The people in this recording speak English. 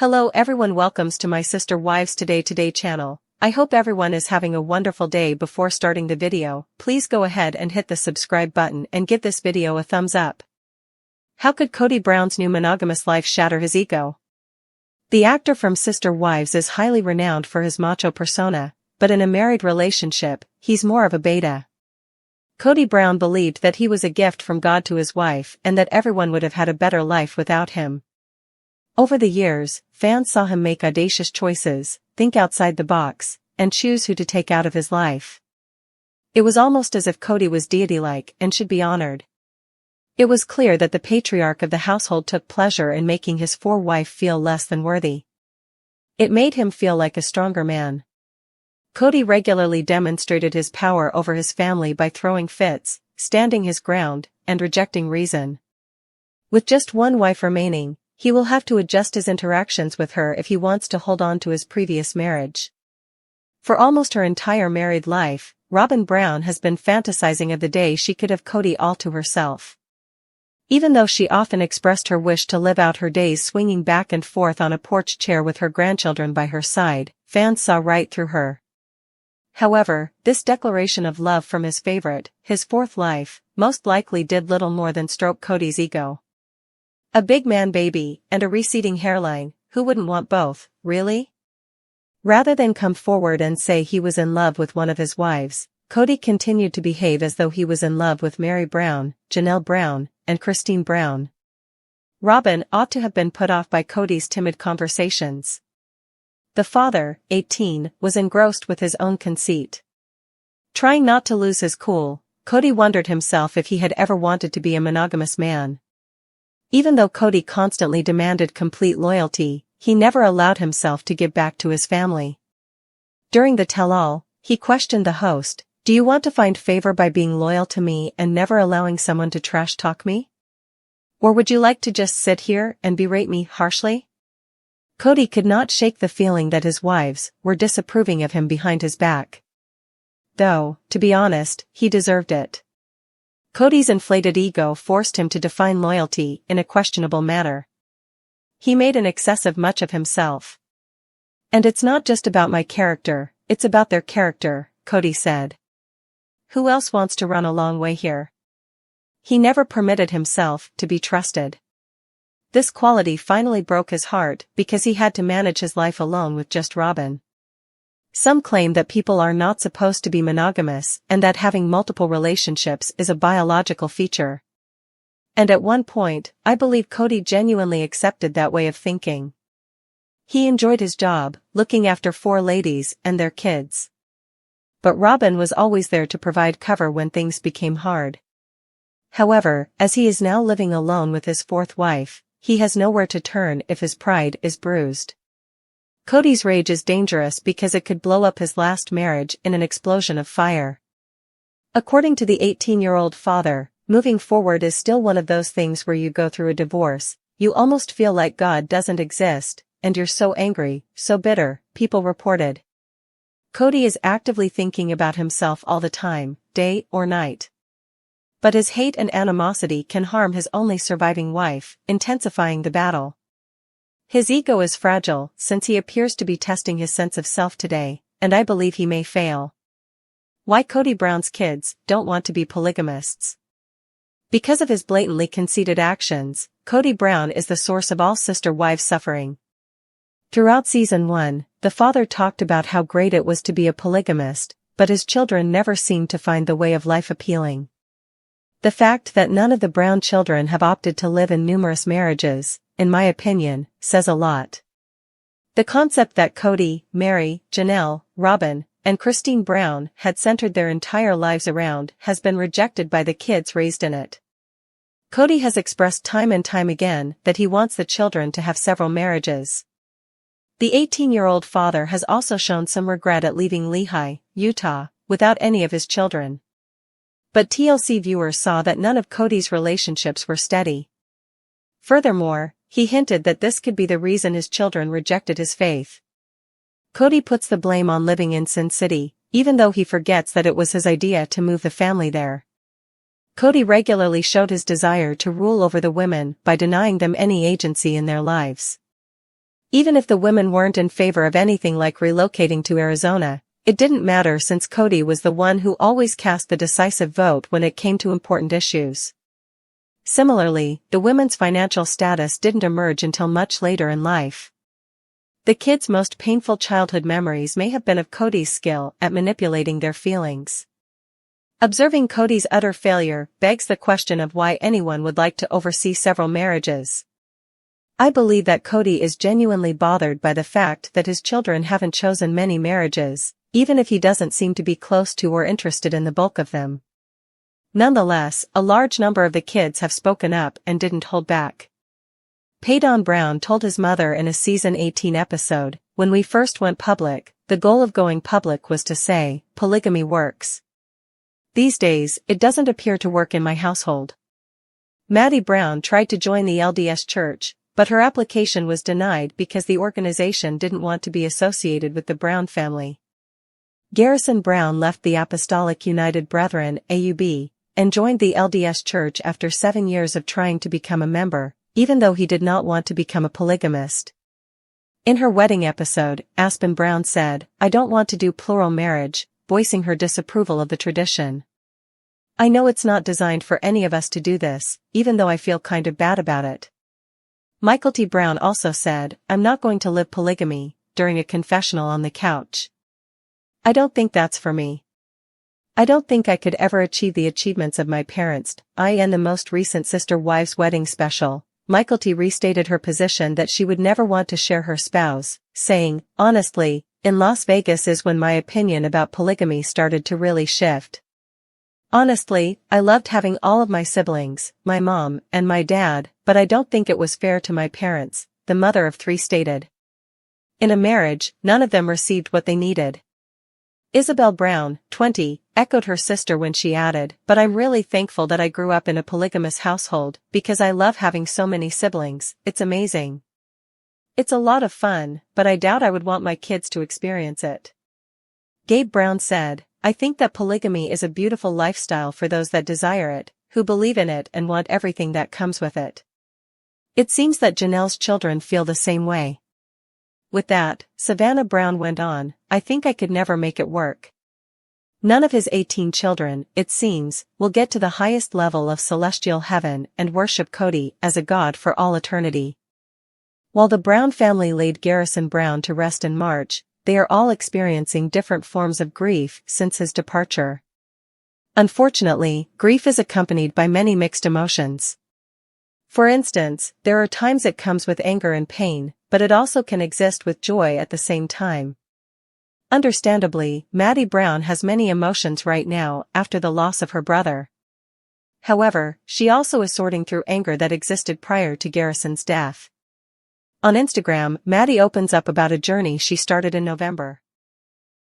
Hello everyone, welcomes to my Sister Wives Today channel. I hope everyone is having a wonderful day. Before starting the video, please go ahead and hit the subscribe button and give this video a thumbs up. How could Kody Brown's new monogamous life shatter his ego? The actor from Sister Wives is highly renowned for his macho persona, but in a married relationship, he's more of a beta. Kody Brown believed that he was a gift from God to his wife and that everyone would have had a better life without him. Over the years, fans saw him make audacious choices, think outside the box, and choose who to take out of his life. It was almost as if Kody was deity-like and should be honored. It was clear that the patriarch of the household took pleasure in making his wife feel less than worthy. It made him feel like a stronger man. Kody regularly demonstrated his power over his family by throwing fits, standing his ground, and rejecting reason. With just one wife remaining, he will have to adjust his interactions with her if he wants to hold on to his previous marriage. For almost her entire married life, Robyn Brown has been fantasizing of the day she could have Kody all to herself. Even though she often expressed her wish to live out her days swinging back and forth on a porch chair with her grandchildren by her side, fans saw right through her. However, this declaration of love from his favorite, his fourth life, most likely did little more than stroke Kody's ego. A big man baby, and a receding hairline, who wouldn't want both, really? Rather than come forward and say he was in love with one of his wives, Kody continued to behave as though he was in love with Mary Brown, Janelle Brown, and Christine Brown. Robyn ought to have been put off by Kody's timid conversations. The father, 18, was engrossed with his own conceit. Trying not to lose his cool, Kody wondered himself if he had ever wanted to be a monogamous man. Even though Kody constantly demanded complete loyalty, he never allowed himself to give back to his family. During the tell-all, he questioned the host, "Do you want to find favor by being loyal to me and never allowing someone to trash-talk me? Or would you like to just sit here and berate me harshly?" Kody could not shake the feeling that his wives were disapproving of him behind his back. Though, to be honest, he deserved it. Kody's inflated ego forced him to define loyalty in a questionable manner. He made an excessive much of himself. "And it's not just about my character, it's about their character," Kody said. "Who else wants to run a long way here?" He never permitted himself to be trusted. This quality finally broke his heart because he had to manage his life alone with just Robyn. Some claim that people are not supposed to be monogamous and that having multiple relationships is a biological feature. And at one point, I believe Kody genuinely accepted that way of thinking. He enjoyed his job, looking after 4 ladies and their kids. But Robyn was always there to provide cover when things became hard. However, as he is now living alone with his 4th wife, he has nowhere to turn if his pride is bruised. Kody's rage is dangerous because it could blow up his last marriage in an explosion of fire. According to the 18-year-old father, moving forward is still one of those things where you go through a divorce, you almost feel like God doesn't exist, and you're so angry, so bitter, people reported. Kody is actively thinking about himself all the time, day or night. But his hate and animosity can harm his only surviving wife, intensifying the battle. His ego is fragile since he appears to be testing his sense of self today, and I believe he may fail. Why Kody Brown's kids don't want to be polygamists? Because of his blatantly conceited actions, Kody Brown is the source of all Sister Wives suffering. Throughout Season 1, the father talked about how great it was to be a polygamist, but his children never seemed to find the way of life appealing. The fact that none of the Brown children have opted to live in numerous marriages, in my opinion, says a lot. The concept that Kody, Mary, Janelle, Robyn, and Christine Brown had centered their entire lives around has been rejected by the kids raised in it. Kody has expressed time and time again that he wants the children to have several marriages. The 18-year-old father has also shown some regret at leaving Lehi, Utah, without any of his children. But TLC viewers saw that none of Kody's relationships were steady. Furthermore, he hinted that this could be the reason his children rejected his faith. Kody puts the blame on living in Sin City, even though he forgets that it was his idea to move the family there. Kody regularly showed his desire to rule over the women by denying them any agency in their lives. Even if the women weren't in favor of anything like relocating to Arizona, it didn't matter since Kody was the one who always cast the decisive vote when it came to important issues. Similarly, the women's financial status didn't emerge until much later in life. The kids' most painful childhood memories may have been of Kody's skill at manipulating their feelings. Observing Kody's utter failure begs the question of why anyone would like to oversee several marriages. I believe that Kody is genuinely bothered by the fact that his children haven't chosen many marriages, even if he doesn't seem to be close to or interested in the bulk of them. Nonetheless, a large number of the kids have spoken up and didn't hold back. Payton Brown told his mother in a season 18 episode, "When we first went public, the goal of going public was to say, polygamy works. These days, it doesn't appear to work in my household." Maddie Brown tried to join the LDS Church, but her application was denied because the organization didn't want to be associated with the Brown family. Garrison Brown left the Apostolic United Brethren, AUB, and joined the LDS Church after 7 years of trying to become a member, even though he did not want to become a polygamist. In her wedding episode, Aspen Brown said, "I don't want to do plural marriage," voicing her disapproval of the tradition. "I know it's not designed for any of us to do this, even though I feel kind of bad about it." Michael T. Brown also said, "I'm not going to live polygamy," during a confessional on the couch. "I don't think that's for me. I don't think I could ever achieve the achievements of my parents." In the most recent Sister Wives wedding special, Michael T. restated her position that she would never want to share her spouse, saying, "Honestly, in Las Vegas is when my opinion about polygamy started to really shift. Honestly, I loved having all of my siblings, my mom, and my dad, but I don't think it was fair to my parents," the mother of 3 stated. In a marriage, none of them received what they needed. Isabel Brown, 20, echoed her sister when she added, "But I'm really thankful that I grew up in a polygamous household, because I love having so many siblings, it's amazing. It's a lot of fun, but I doubt I would want my kids to experience it." Gabe Brown said, "I think that polygamy is a beautiful lifestyle for those that desire it, who believe in it and want everything that comes with it. It seems that Janelle's children feel the same way." With that, Savannah Brown went on, "I think I could never make it work. None of his 18 children, it seems, will get to the highest level of celestial heaven and worship Kody as a god for all eternity." While the Brown family laid Garrison Brown to rest in March, they are all experiencing different forms of grief since his departure. Unfortunately, grief is accompanied by many mixed emotions. For instance, there are times it comes with anger and pain, but it also can exist with joy at the same time. Understandably, Maddie Brown has many emotions right now after the loss of her brother. However, she also is sorting through anger that existed prior to Garrison's death. On Instagram, Maddie opens up about a journey she started in November.